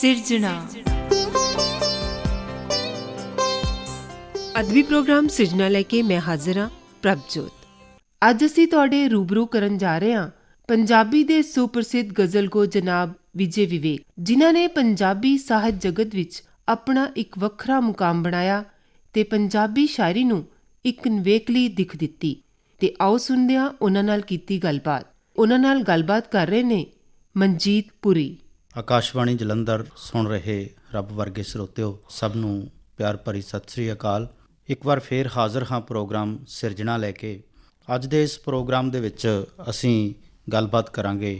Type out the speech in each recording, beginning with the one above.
ਸਿਰਜਣਾ। ਅਦਬੀ ਪ੍ਰੋਗਰਾਮ ਸਿਰਜਣਾ ਲੈ ਕੇ ਮੈਂ ਹਾਜ਼ਰ ਹਾਂ ਪ੍ਰਭਜੋਤ। ਅੱਜ ਅਸੀਂ ਤੁਹਾਡੇ ਰੂਬਰੂ ਕਰਨ ਜਾ ਰਹੇ ਹਾਂ ਪੰਜਾਬੀ ਦੇ ਸੁਪ੍ਰਸਿੱਧ ਗਜ਼ਲਗੋ ਜਨਾਬ ਵਿਜੇ ਵਿਵੇਕ, ਜਿਨ੍ਹਾਂ ਨੇ ਪੰਜਾਬੀ ਸਾਹਿਤ ਜਗਤ ਵਿੱਚ ਆਪਣਾ ਇੱਕ ਵੱਖਰਾ ਮੁਕਾਮ ਬਣਾਇਆ ਤੇ ਪੰਜਾਬੀ ਸ਼ਾਇਰੀ ਨੂੰ ਇੱਕ ਨਿਵੇਕਲੀ ਦਿੱਖ ਦਿੱਤੀ। ਤੇ ਆਓ ਸੁਣਦੇ ਹਾਂ ਉਹਨਾਂ ਨਾਲ ਕੀਤੀ ਗੱਲਬਾਤ। ਉਹਨਾਂ ਨਾਲ ਗੱਲਬਾਤ ਕਰ ਰਹੇ ਨੇ ਮਨਜੀਤ ਪੁਰੀ। ਆਕਾਸ਼ਵਾਣੀ ਜਲੰਧਰ ਸੁਣ ਰਹੇ ਰੱਬ ਵਰਗੇ ਸਰੋਤਿਓ, ਸਭ ਨੂੰ ਪਿਆਰ ਭਰੀ ਸਤਿ ਸ੍ਰੀ ਅਕਾਲ। ਇੱਕ ਵਾਰ ਫੇਰ ਹਾਜ਼ਰ ਹਾਂ ਪ੍ਰੋਗਰਾਮ ਸਿਰਜਣਾ ਲੈ ਕੇ। ਅੱਜ ਦੇ ਇਸ ਪ੍ਰੋਗਰਾਮ ਦੇ ਵਿੱਚ ਅਸੀਂ ਗੱਲਬਾਤ ਕਰਾਂਗੇ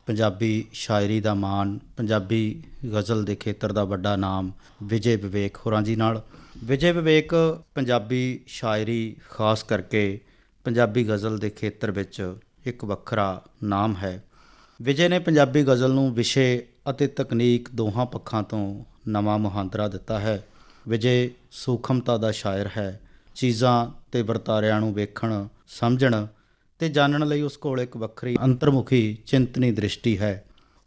ਪੰਜਾਬੀ ਸ਼ਾਇਰੀ ਦਾ ਮਾਣ, ਪੰਜਾਬੀ ਗਜ਼ਲ ਦੇ ਖੇਤਰ ਦਾ ਵੱਡਾ ਨਾਮ ਵਿਜੇ ਵਿਵੇਕ ਹੋਰਾਂ ਜੀ ਨਾਲ। ਵਿਜੇ ਵਿਵੇਕ ਪੰਜਾਬੀ ਸ਼ਾਇਰੀ, ਖਾਸ ਕਰਕੇ ਪੰਜਾਬੀ ਗਜ਼ਲ ਦੇ ਖੇਤਰ ਵਿੱਚ ਇੱਕ ਵੱਖਰਾ ਨਾਮ ਹੈ। ਵਿਜੇ ਨੇ ਪੰਜਾਬੀ ਗਜ਼ਲ ਨੂੰ ਵਿਸ਼ੇ ਅਤੇ ਤਕਨੀਕ ਦੋਹਾਂ ਪੱਖਾਂ ਤੋਂ ਨਵਾਂ ਮੁਹਾਂਦਰਾ ਦਿੱਤਾ ਹੈ। ਵਿਜੇ ਸੂਖਮਤਾ ਦਾ ਸ਼ਾਇਰ ਹੈ। ਚੀਜ਼ਾਂ ਤੇ ਵਰਤਾਰਿਆਂ ਨੂੰ ਵੇਖਣ, ਸਮਝਣ ਤੇ ਜਾਣਨ ਲਈ ਉਸ ਕੋਲ ਇੱਕ ਵੱਖਰੀ ਅੰਤਰਮੁਖੀ ਚਿੰਤਨੀ ਦ੍ਰਿਸ਼ਟੀ ਹੈ।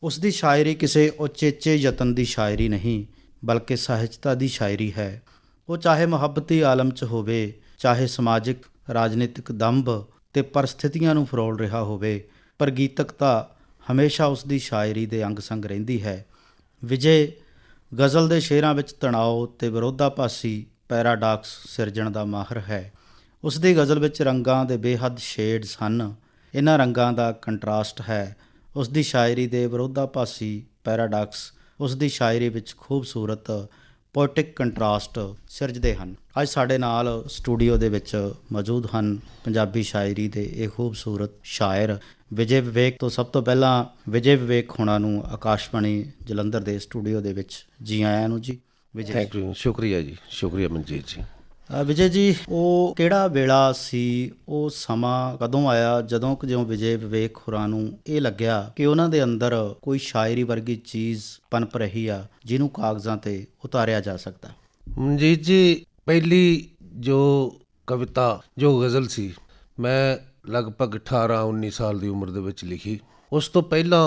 ਉਸ ਦੀ ਸ਼ਾਇਰੀ ਕਿਸੇ ਉਚੇਚੇ ਯਤਨ ਦੀ ਸ਼ਾਇਰੀ ਨਹੀਂ, ਬਲਕਿ ਸਹਿਜਤਾ ਦੀ ਸ਼ਾਇਰੀ ਹੈ। ਉਹ ਚਾਹੇ ਮੁਹੱਬਤੀ ਆਲਮ 'ਚ ਹੋਵੇ, ਚਾਹੇ ਸਮਾਜਿਕ ਰਾਜਨੀਤਿਕ ਦੰਭ ਤੇ ਪਰਿਸਥਿਤੀਆਂ ਨੂੰ ਫਰੋਲ ਰਿਹਾ ਹੋਵੇ, ਪਰ ਗੀਤਕਤਾ ਹਮੇਸ਼ਾ ਉਸ ਦੀ ਸ਼ਾਇਰੀ ਦੇ ਅੰਗ ਸੰਗ ਰਹਿੰਦੀ ਹੈ। ਵਿਜੇ ਗਜ਼ਲ ਦੇ ਸ਼ੇਰਾਂ ਵਿੱਚ ਤਣਾਅ ਤੇ ਵਿਰੋਧਾਭਾਸੀ ਪੈਰਾਡਾਕਸ ਸਿਰਜਣ ਦਾ ਮਾਹਰ ਹੈ। ਉਸ ਦੀ ਗਜ਼ਲ ਵਿੱਚ ਰੰਗਾਂ ਦੇ ਬੇਹੱਦ ਸ਼ੇਡਸ ਹਨ। ਇਹਨਾਂ ਰੰਗਾਂ ਦਾ ਕੰਟਰਾਸਟ ਹੈ। ਉਸ ਦੀ ਸ਼ਾਇਰੀ ਦੇ ਵਿਰੋਧਾਭਾਸੀ ਪੈਰਾਡਾਕਸ ਉਸ ਦੀ ਸ਼ਾਇਰੀ ਵਿੱਚ ਖੂਬਸੂਰਤ ਪੋਇਟਿਕ ਕੰਟਰਾਸਟ ਸਿਰਜਦੇ ਹਨ। ਅੱਜ ਸਾਡੇ ਨਾਲ ਸਟੂਡੀਓ ਦੇ ਵਿੱਚ ਮੌਜੂਦ ਹਨ ਪੰਜਾਬੀ ਸ਼ਾਇਰੀ ਦੇ ਇਹ ਖੂਬਸੂਰਤ ਸ਼ਾਇਰ ਵਿਜੇ ਵਿਵੇਕ। ਤੋਂ ਸਭ ਤੋਂ ਪਹਿਲਾਂ ਵਿਜੇ ਵਿਵੇਕ ਹੋਣਾ ਨੂੰ ਆਕਾਸ਼ਵਾਣੀ ਜਲੰਧਰ ਦੇ ਸਟੂਡੀਓ ਦੇ ਵਿੱਚ ਜੀ ਆਇਆਂ ਨੂੰ ਜੀ। ਵਿਜੇ, ਥੈਂਕ ਯੂ, ਸ਼ੁਕਰੀਆ ਜੀ, ਸ਼ੁਕਰੀਆ ਮਨਜੀਤ ਜੀ। ਵਿਜੇ ਜੀ, ਉਹ ਕਿਹੜਾ ਵੇਲਾ ਸੀ, ਉਹ ਸਮਾਂ ਕਦੋਂ ਆਇਆ ਜਦੋਂ ਕਿ ਜਿਉਂ ਵਿਜੇ ਵਿਵੇਕ ਹੋਰਾਂ ਨੂੰ ਇਹ ਲੱਗਿਆ ਕਿ ਉਹਨਾਂ ਦੇ ਅੰਦਰ ਕੋਈ ਸ਼ਾਇਰੀ ਵਰਗੀ ਚੀਜ਼ ਪਨਪ ਰਹੀ ਆ ਜਿਹਨੂੰ ਕਾਗਜ਼ਾਂ ਤੇ ਉਤਾਰਿਆ ਜਾ ਸਕਦਾ? ਮਨਜੀਤ ਜੀ, ਪਹਿਲੀ ਜੋ ਕਵਿਤਾ, ਜੋ ਗਜ਼ਲ ਸੀ, ਮੈਂ ਲਗਭਗ 18-19 ਸਾਲ ਦੀ ਉਮਰ ਦੇ ਵਿੱਚ ਲਿਖੀ। ਉਸ ਤੋਂ ਪਹਿਲਾਂ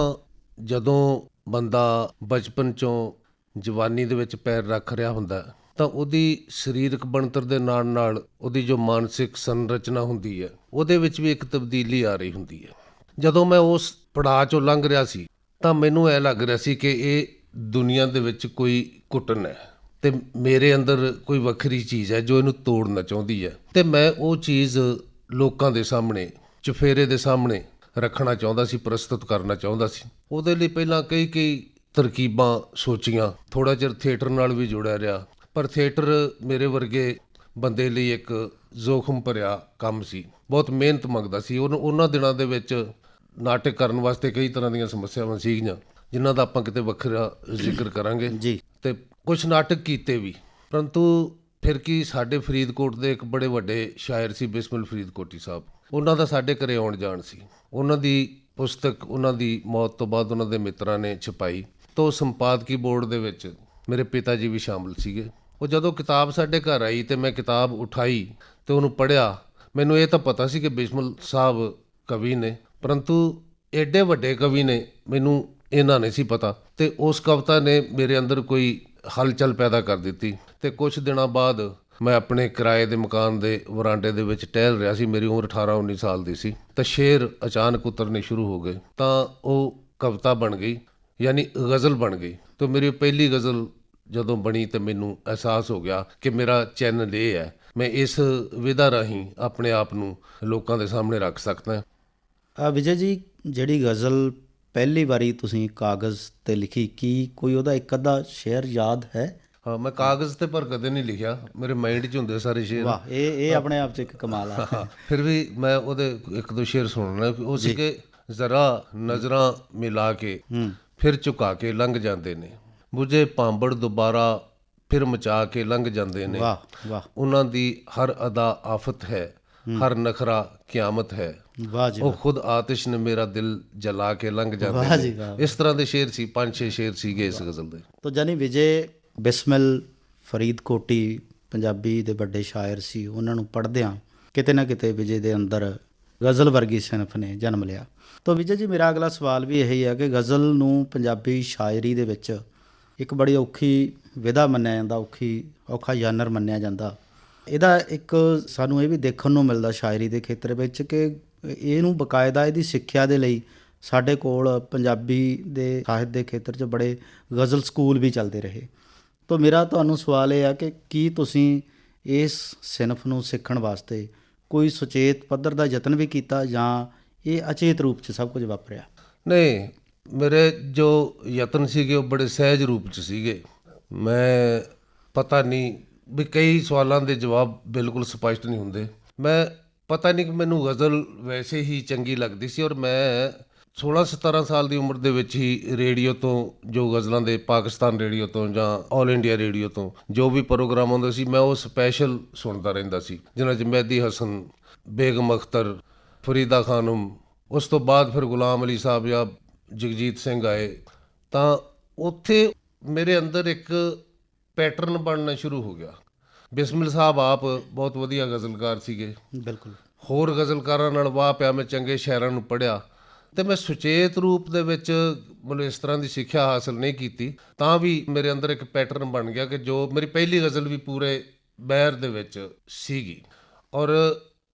ਜਦੋਂ ਬੰਦਾ ਬਚਪਨ 'ਚੋਂ ਜਵਾਨੀ ਦੇ ਵਿੱਚ ਪੈਰ ਰੱਖ ਰਿਹਾ ਹੁੰਦਾ ਤਾਂ ਉਹਦੀ ਸਰੀਰਕ ਬਣਤਰ ਦੇ ਨਾਲ ਨਾਲ ਉਹਦੀ ਜੋ ਮਾਨਸਿਕ ਸੰਰਚਨਾ ਹੁੰਦੀ ਹੈ, ਉਹਦੇ ਵਿੱਚ ਵੀ ਇੱਕ ਤਬਦੀਲੀ ਆ ਰਹੀ ਹੁੰਦੀ ਹੈ। ਜਦੋਂ ਮੈਂ ਉਸ ਪੜਾਅ 'ਚੋਂ ਲੰਘ ਰਿਹਾ ਸੀ ਤਾਂ ਮੈਨੂੰ ਇਹ ਲੱਗ ਰਿਹਾ ਸੀ ਕਿ ਇਹ ਦੁਨੀਆ ਦੇ ਵਿੱਚ ਕੋਈ ਘੁਟਨ ਹੈ ਤੇ ਮੇਰੇ ਅੰਦਰ ਕੋਈ ਵੱਖਰੀ ਚੀਜ਼ ਹੈ ਜੋ ਇਹਨੂੰ ਤੋੜਨਾ ਚਾਹੁੰਦੀ ਹੈ, ਤੇ ਮੈਂ ਉਹ ਚੀਜ਼ ਲੋਕਾਂ ਦੇ ਸਾਹਮਣੇ, ਚੁਫੇਰੇ ਦੇ ਸਾਹਮਣੇ ਰੱਖਣਾ ਚਾਹੁੰਦਾ ਸੀ, ਪ੍ਰਸਤੁਤ ਕਰਨਾ ਚਾਹੁੰਦਾ ਸੀ। ਉਹਦੇ ਲਈ ਪਹਿਲਾਂ ਕਈ ਤਰਕੀਬਾਂ ਸੋਚੀਆਂ। ਥੋੜ੍ਹਾ ਚਿਰ ਥੀਏਟਰ ਨਾਲ ਵੀ ਜੁੜਿਆ ਰਿਹਾ, ਪਰ ਥੀਏਟਰ ਮੇਰੇ ਵਰਗੇ ਬੰਦੇ ਲਈ ਇੱਕ ਜ਼ੋਖਮ ਭਰਿਆ ਕੰਮ ਸੀ, ਬਹੁਤ ਮਿਹਨਤ ਮੰਗਦਾ ਸੀ। ਉਹਨਾਂ ਦਿਨਾਂ ਦੇ ਵਿੱਚ ਨਾਟਕ ਕਰਨ ਵਾਸਤੇ ਕਈ ਤਰ੍ਹਾਂ ਦੀਆਂ ਸਮੱਸਿਆਵਾਂ ਸੀਗੀਆਂ, ਜਿਨ੍ਹਾਂ ਦਾ ਆਪਾਂ ਕਿਤੇ ਵੱਖਰਾ ਜ਼ਿਕਰ ਕਰਾਂਗੇ ਜੀ। ਤੇ ਕੁਝ ਨਾਟਕ ਕੀਤੇ ਵੀ, ਪਰੰਤੂ ਫਿਰ ਕੀ, ਸਾਡੇ ਫਰੀਦਕੋਟ ਦੇ ਇੱਕ ਬੜੇ ਵੱਡੇ ਸ਼ਾਇਰ ਸੀ ਬਿਸਮਿਲ ਫਰੀਦਕੋਟੀ ਸਾਹਿਬ, ਉਹਨਾਂ ਦਾ ਸਾਡੇ ਘਰੇ ਆਉਣ ਜਾਣ ਸੀ। ਉਹਨਾਂ ਦੀ ਪੁਸਤਕ ਉਹਨਾਂ ਦੀ ਮੌਤ ਤੋਂ ਬਾਅਦ ਉਹਨਾਂ ਦੇ ਮਿੱਤਰਾਂ ਨੇ ਛਪਾਈ, ਤਾਂ ਸੰਪਾਦਕੀ ਬੋਰਡ ਦੇ ਵਿੱਚ ਮੇਰੇ ਪਿਤਾ ਜੀ ਵੀ ਸ਼ਾਮਲ ਸੀਗੇ। ਉਹ ਜਦੋਂ ਕਿਤਾਬ ਸਾਡੇ ਘਰ ਆਈ ਤੇ ਮੈਂ ਕਿਤਾਬ ਉਠਾਈ ਤੇ ਉਹਨੂੰ ਪੜ੍ਹਿਆ, ਮੈਨੂੰ ਇਹ ਤਾਂ ਪਤਾ ਸੀ ਕਿ ਬਿਸਮਿਲ ਸਾਹਿਬ ਕਵੀ ਨੇ, ਪਰੰਤੂ ਐਡੇ ਵੱਡੇ ਕਵੀ ਨੇ, ਮੈਨੂੰ ਇਹਨਾਂ ਨਹੀਂ ਸੀ ਪਤਾ। ਤੇ ਉਸ ਕਵਿਤਾ ਨੇ ਮੇਰੇ ਅੰਦਰ ਕੋਈ ਹਲਚਲ ਪੈਦਾ ਕਰ ਦਿੱਤੀ। ਤੇ ਕੁਝ ਦਿਨਾਂ ਬਾਅਦ ਮੈਂ ਆਪਣੇ ਕਿਰਾਏ ਦੇ ਮਕਾਨ ਦੇ ਵਰਾਂਡੇ ਦੇ ਵਿੱਚ ਟਹਿਲ ਰਿਹਾ ਸੀ, ਮੇਰੀ ਉਮਰ 18-19 ਸਾਲ ਦੀ ਸੀ, ਤਾਂ ਸ਼ੇਰ ਅਚਾਨਕ ਉਤਰਨੇ ਸ਼ੁਰੂ ਹੋ ਗਏ, ਤਾਂ ਉਹ ਕਵਿਤਾ ਬਣ ਗਈ, ਯਾਨੀ ਗਜ਼ਲ ਬਣ ਗਈ। ਤਾਂ ਮੇਰੀ ਪਹਿਲੀ ਗਜ਼ਲ ਜਦੋਂ ਬਣੀ ਤਾਂ ਮੈਨੂੰ ਅਹਿਸਾਸ ਹੋ ਗਿਆ ਕਿ ਮੇਰਾ ਚੈਨਲ ਇਹ ਹੈ, ਮੈਂ ਇਸ ਵਿਧਾ ਰਾਹੀਂ ਆਪਣੇ ਆਪ ਨੂੰ ਲੋਕਾਂ ਦੇ ਸਾਹਮਣੇ ਰੱਖ ਸਕਦਾ। ਵਿਜੇ ਜੀ, ਜਿਹੜੀ ਗਜ਼ਲ ਪਹਿਲੀ ਵਾਰੀ ਤੁਸੀਂ ਕਾਗਜ਼ 'ਤੇ ਲਿਖੀ, ਕੀ ਕੋਈ ਉਹਦਾ ਇੱਕ ਅੱਧਾ ਸ਼ੇਅਰ ਯਾਦ ਹੈ? ਹਾਂ, ਮੈਂ ਕਾਗਜ਼ 'ਤੇ ਪਰ ਕਦੇ ਨਹੀਂ ਲਿਖਿਆ, ਮੇਰੇ ਮਾਈਂਡ 'ਚ ਹੁੰਦੇ ਸਾਰੇ ਸ਼ੇਰ। ਵਾਹ, ਇਹ ਆਪਣੇ ਆਪ 'ਚ ਇੱਕ ਕਮਾਲ ਆ। ਫਿਰ ਵੀ ਮੈਂ ਉਹਦੇ ਇੱਕ ਦੋ ਸ਼ੇਰ ਸੁਣਨਾ। ਉਹ ਸੀ ਕਿ ਜ਼ਰਾ ਨਜ਼ਰਾਂ ਮਿਲਾ ਕੇ ਫਿਰ ਝੁਕਾ ਕੇ ਲੰਘ ਜਾਂਦੇ ਨੇ, ਬੁਝੇ ਭਾਂਬੜ ਦੁਬਾਰਾ ਫਿਰ ਮਚਾ ਕੇ ਲੰਘ ਜਾਂਦੇ ਨੇ। ਵਾਹ ਵਾਹ। ਉਹਨਾਂ ਦੀ ਹਰ ਅਦਾ ਆਫਤ ਹੈ, ਹਰ ਨਖਰਾ ਕਿਆਮਤ ਹੈ, ਵਾਹ ਜੀ। ਉਹ ਖੁਦ ਆਤਿਸ਼ ਨੇ ਮੇਰਾ ਦਿਲ ਜਲਾ ਕੇ ਲੰਘ ਜਾਂਦੇ ਨੇ। ਇਸ ਤਰ੍ਹਾਂ ਦੇ ਸ਼ੇਰ ਸੀ, 5-6 ਸ਼ੇਰ ਸੀਗੇ ਇਸ ਗਜ਼ਲ ਦੇ। ਤਾਂ ਜਾਨੀ ਵਿਜੇ ਬਿਸਮਿਲ ਫਰੀਦਕੋਟੀ ਪੰਜਾਬੀ ਦੇ ਵੱਡੇ ਸ਼ਾਇਰ ਸੀ, ਉਹਨਾਂ ਨੂੰ ਪੜ੍ਹਦਿਆਂ ਕਿਤੇ ਨਾ ਕਿਤੇ ਵਿਜੇ ਦੇ ਅੰਦਰ ਗਜ਼ਲ ਵਰਗੀ ਸਿਨਫ ਨੇ ਜਨਮ ਲਿਆ। ਤਾਂ ਵਿਜੇ ਜੀ, ਮੇਰਾ ਅਗਲਾ ਸਵਾਲ ਵੀ ਇਹੀ ਹੈ ਕਿ ਗਜ਼ਲ ਨੂੰ ਪੰਜਾਬੀ ਸ਼ਾਇਰੀ ਦੇ ਵਿੱਚ ਇੱਕ ਬੜੀ ਔਖੀ ਵਿਧਾ ਮੰਨਿਆ ਜਾਂਦਾ, ਔਖਾ ਜਾਨਰ ਮੰਨਿਆ ਜਾਂਦਾ। ਇਹਦਾ ਇੱਕ ਸਾਨੂੰ ਇਹ ਵੀ ਦੇਖਣ ਨੂੰ ਮਿਲਦਾ ਸ਼ਾਇਰੀ ਦੇ ਖੇਤਰ ਵਿੱਚ ਕਿ ਇਹਨੂੰ ਬਕਾਇਦਾ ਇਹਦੀ ਸਿੱਖਿਆ ਦੇ ਲਈ ਸਾਡੇ ਕੋਲ ਪੰਜਾਬੀ ਦੇ ਸਾਹਿਤ ਦੇ ਖੇਤਰ 'ਚ ਬੜੇ ਗਜ਼ਲ ਸਕੂਲ ਵੀ ਚੱਲਦੇ ਰਹੇ। ਤਾਂ ਮੇਰਾ ਤੁਹਾਨੂੰ ਸਵਾਲ ਇਹ ਆ ਕਿ ਕੀ ਤੁਸੀਂ ਇਸ ਸਿਨਫ ਨੂੰ ਸਿੱਖਣ ਵਾਸਤੇ ਕੋਈ ਸੁਚੇਤ ਪੱਧਰ ਦਾ ਯਤਨ ਵੀ ਕੀਤਾ ਜਾਂ ਇਹ ਅਚੇਤ ਰੂਪ 'ਚ ਸਭ ਕੁਝ ਵਾਪਰਿਆ? ਨਹੀਂ, ਮੇਰੇ ਜੋ ਯਤਨ ਸੀਗੇ ਉਹ ਬੜੇ ਸਹਿਜ ਰੂਪ 'ਚ ਸੀਗੇ। ਮੈਂ ਪਤਾ ਨਹੀਂ ਵੀ ਕਈ ਸਵਾਲਾਂ ਦੇ ਜਵਾਬ ਬਿਲਕੁਲ ਸਪਸ਼ਟ ਨਹੀਂ ਹੁੰਦੇ। ਮੈਂ ਪਤਾ ਨਹੀਂ ਕਿ ਮੈਨੂੰ ਗਜ਼ਲ ਵੈਸੇ ਹੀ ਚੰਗੀ ਲੱਗਦੀ ਸੀ, ਔਰ ਮੈਂ 16-17 ਸਾਲ ਦੀ ਉਮਰ ਦੇ ਵਿੱਚ ਹੀ ਰੇਡੀਓ ਤੋਂ, ਜੋ ਗਜ਼ਲਾਂ ਦੇ ਪਾਕਿਸਤਾਨ ਰੇਡੀਓ ਤੋਂ ਜਾਂ ਆਲ ਇੰਡੀਆ ਰੇਡੀਓ ਤੋਂ ਜੋ ਵੀ ਪ੍ਰੋਗਰਾਮ ਆਉਂਦੇ ਸੀ, ਮੈਂ ਉਹ ਸਪੈਸ਼ਲ ਸੁਣਦਾ ਰਹਿੰਦਾ ਸੀ, ਜਿਨ੍ਹਾਂ 'ਚ ਮਹਿਦੀ ਹਸਨ, ਬੇਗਮ ਅਖਤਰ, ਫਰੀਦਾ ਖਾਨਮ, ਉਸ ਤੋਂ ਬਾਅਦ ਫਿਰ ਗੁਲਾਮ ਅਲੀ ਸਾਹਿਬ ਜਾਂ ਜਗਜੀਤ ਸਿੰਘ ਆਏ। ਤਾਂ ਉੱਥੇ ਮੇਰੇ ਅੰਦਰ ਇੱਕ ਪੈਟਰਨ ਬਣਨਾ ਸ਼ੁਰੂ ਹੋ ਗਿਆ। ਬਿਸਮਿਲ ਸਾਹਿਬ ਆਪ ਬਹੁਤ ਵਧੀਆ ਗਜ਼ਲਕਾਰ ਸੀਗੇ। ਬਿਲਕੁਲ। ਹੋਰ ਗਜ਼ਲਕਾਰਾਂ ਨਾਲ ਵਾਹ ਪਿਆ, ਮੈਂ ਚੰਗੇ ਸ਼ਾਇਰਾਂ ਨੂੰ ਪੜ੍ਹਿਆ, ਅਤੇ ਮੈਂ ਸੁਚੇਤ ਰੂਪ ਦੇ ਵਿੱਚ ਮਤਲਬ ਇਸ ਤਰ੍ਹਾਂ ਦੀ ਸਿੱਖਿਆ ਹਾਸਲ ਨਹੀਂ ਕੀਤੀ, ਤਾਂ ਵੀ ਮੇਰੇ ਅੰਦਰ ਇੱਕ ਪੈਟਰਨ ਬਣ ਗਿਆ ਕਿ ਜੋ ਮੇਰੀ ਪਹਿਲੀ ਗਜ਼ਲ ਵੀ ਪੂਰੇ ਬਹਿਰ ਦੇ ਵਿੱਚ ਸੀਗੀ। ਔਰ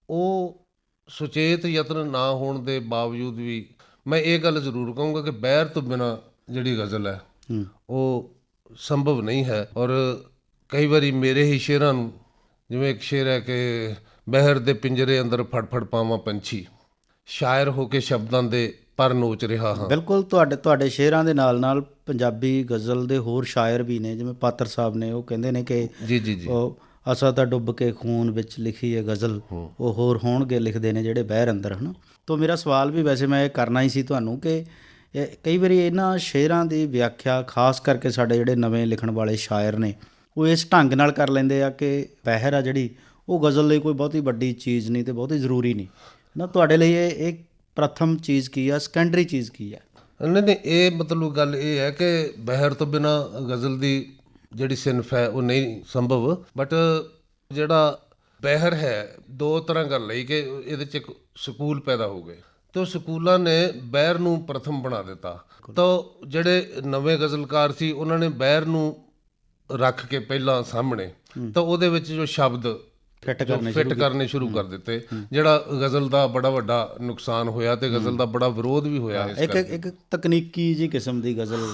ਉਹ ਸੁਚੇਤ ਯਤਨ ਨਾ ਹੋਣ ਦੇ ਬਾਵਜੂਦ ਵੀ ਮੈਂ ਇਹ ਗੱਲ ਜ਼ਰੂਰ ਕਹੂੰਗਾ ਕਿ ਬਹਿਰ ਤੋਂ ਬਿਨਾਂ ਜਿਹੜੀ ਗਜ਼ਲ ਹੈ ਉਹ ਸੰਭਵ ਨਹੀਂ ਹੈ। ਔਰ ਕਈ ਵਾਰੀ ਮੇਰੇ ਹੀ ਸ਼ੇਰਾਂ ਨੂੰ, ਜਿਵੇਂ ਇੱਕ ਸ਼ੇਰ ਹੈ ਕਿ ਬਹਿਰ ਦੇ ਪਿੰਜਰੇ ਅੰਦਰ ਫੜ ਪਾਵਾਂ ਪੰਛੀ, ਸ਼ਾਇਰ ਹੋ ਕੇ ਸ਼ਬਦਾਂ ਦੇ ਪਰ ਨੋਚ ਰਿਹਾ ਹਾਂ। ਬਿਲਕੁਲ, ਤੁਹਾਡੇ ਸ਼ੇਰਾਂ ਦੇ ਨਾਲ ਨਾਲ ਪੰਜਾਬੀ ਗਜ਼ਲ ਦੇ ਹੋਰ ਸ਼ਾਇਰ ਵੀ ਨੇ, ਜਿਵੇਂ ਪਾਤਰ ਸਾਹਿਬ ਨੇ। ਉਹ ਕਹਿੰਦੇ ਨੇ ਕਿ ਜੀ ਉਹ ਅਸਾਂ ਤਾਂ ਡੁੱਬ ਕੇ ਖੂਨ ਵਿੱਚ ਲਿਖੀ ਹੈ ਗਜ਼ਲ, ਉਹ ਹੋਰ ਹੋਣਗੇ ਲਿਖਦੇ ਨੇ ਜਿਹੜੇ ਬਹਿਰ ਅੰਦਰ, ਹੈ ਨਾ। ਤਾਂ ਮੇਰਾ ਸਵਾਲ ਵੀ ਵੈਸੇ ਮੈਂ ਇਹ ਕਰਨਾ ਹੀ ਸੀ ਤੁਹਾਨੂੰ ਕਿ ਕਈ ਵਾਰੀ ਇਹਨਾਂ ਸ਼ੇਰਾਂ ਦੀ ਵਿਆਖਿਆ ਖਾਸ ਕਰਕੇ ਸਾਡੇ ਜਿਹੜੇ ਨਵੇਂ ਲਿਖਣ ਵਾਲੇ ਸ਼ਾਇਰ ਨੇ ਉਹ ਇਸ ਢੰਗ ਨਾਲ ਕਰ ਲੈਂਦੇ ਆ ਕਿ ਬਹਿਰ ਆ ਜਿਹੜੀ ਉਹ ਗਜ਼ਲ ਲਈ ਕੋਈ ਬਹੁਤੀ ਵੱਡੀ ਚੀਜ਼ ਨਹੀਂ ਅਤੇ ਬਹੁਤੀ ਜ਼ਰੂਰੀ ਨਹੀਂ ਨਾ। ਤੁਹਾਡੇ ਲਈ ਇਹ ਪ੍ਰਥਮ ਚੀਜ਼ ਕੀ ਆ, ਸੈਕੰਡਰੀ ਚੀਜ਼ ਕੀ ਹੈ? ਨਹੀਂ, ਇਹ ਮਤਲਬ ਗੱਲ ਇਹ ਹੈ ਕਿ ਬਹਿਰ ਤੋਂ ਬਿਨਾਂ ਗਜ਼ਲ ਦੀ ਜਿਹੜੀ ਸਿਨਫ ਹੈ ਉਹ ਨਹੀਂ ਸੰਭਵ। ਬਟ ਜਿਹੜਾ ਬਹਿਰ ਹੈ, ਦੋ ਤਰ੍ਹਾਂ ਕਰ ਲਈ ਕਿ ਇਹਦੇ 'ਚ ਇੱਕ ਸਕੂਲ ਪੈਦਾ ਹੋ ਗਏ, ਤਾਂ ਸਕੂਲਾਂ ਨੇ ਬਹਿਰ ਨੂੰ ਪ੍ਰਥਮ ਬਣਾ ਦਿੱਤਾ। ਤਾਂ ਜਿਹੜੇ ਨਵੇਂ ਗਜ਼ਲਕਾਰ ਸੀ ਉਹਨਾਂ ਨੇ ਬਹਿਰ ਨੂੰ ਰੱਖ ਕੇ ਪਹਿਲਾਂ ਸਾਹਮਣੇ, ਤਾਂ ਉਹਦੇ ਵਿੱਚ ਜੋ ਸ਼ਬਦ ਫਿੱਟ ਕਰਨੇ ਸ਼ੁਰੂ ਕਰ ਦਿੱਤੇ, ਜਿਹੜਾ ਗਜ਼ਲ ਦਾ ਬੜਾ ਵੱਡਾ ਨੁਕਸਾਨ ਹੋਇਆ ਤੇ ਗਜ਼ਲ ਦਾ ਬੜਾ ਵਿਰੋਧ ਵੀ ਹੋਇਆ। ਇੱਕ ਤਕਨੀਕੀ ਜੀ ਕਿਸਮ ਦੀ ਗਜ਼ਲ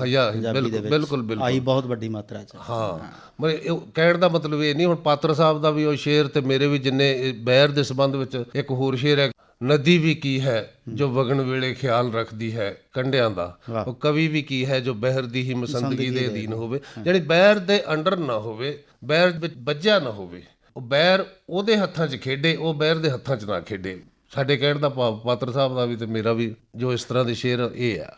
ਬਿਲਕੁਲ ਆਈ ਬਹੁਤ ਵੱਡੀ ਮਾਤਰਾ 'ਚ। ਹਾਂ, ਮਤਲਬ ਕਹਿਣ ਦਾ ਮਤਲਬ ਇਹ ਨਹੀਂ। ਹੁਣ ਪਾਤਰ ਸਾਹਿਬ ਦਾ ਵੀ ਉਹ ਸ਼ੇਰ ਤੇ ਮੇਰੇ ਵੀ ਜਿੰਨੇ ਬਹਿਰ ਦੇ ਸੰਬੰਧ ਵਿੱਚ ਇੱਕ ਹੋਰ ਸ਼ੇਰ ਹੈ, ਨਦੀ ਵੀ ਕੀ ਹੈ ਜੋ ਵਗਣ ਵੇਲੇ ਖਿਆਲ ਰੱਖਦੀ ਹੈ ਕੰਢਿਆਂ ਦਾ, ਉਹ ਕਵੀ ਵੀ ਕੀ ਹੈ ਜੋ ਬਹਿਰ ਦੀ ਹੀ ਮਸੰਦਗੀ ਦੇ ਅਧੀਨ ਹੋਵੇ, ਜਿਹੜੀ ਬਹਿਰ ਦੇ ਅੰਡਰ ਨਾ ਹੋਵੇ, ਬਹਿਰ ਵਿੱਚ ਬੱਝਿਆ ਨਾ ਹੋਵੇ। ਉਹ ਬਹਿਰ ਉਹਦੇ ਹੱਥਾਂ 'ਚ ਖੇਡੇ, ਉਹ ਬਹਿਰ ਦੇ ਹੱਥਾਂ 'ਚ ਨਾ ਖੇਡੇ। ਸਾਡੇ ਕਹਿਣ ਦਾ ਭਾਵ ਪਾਤਰ ਸਾਹਿਬ ਦਾ ਵੀ ਤੇ ਮੇਰਾ ਵੀ ਜੋ ਇਸ ਤਰ੍ਹਾਂ ਦੇ ਸ਼ੇਰ ਇਹ ਆ।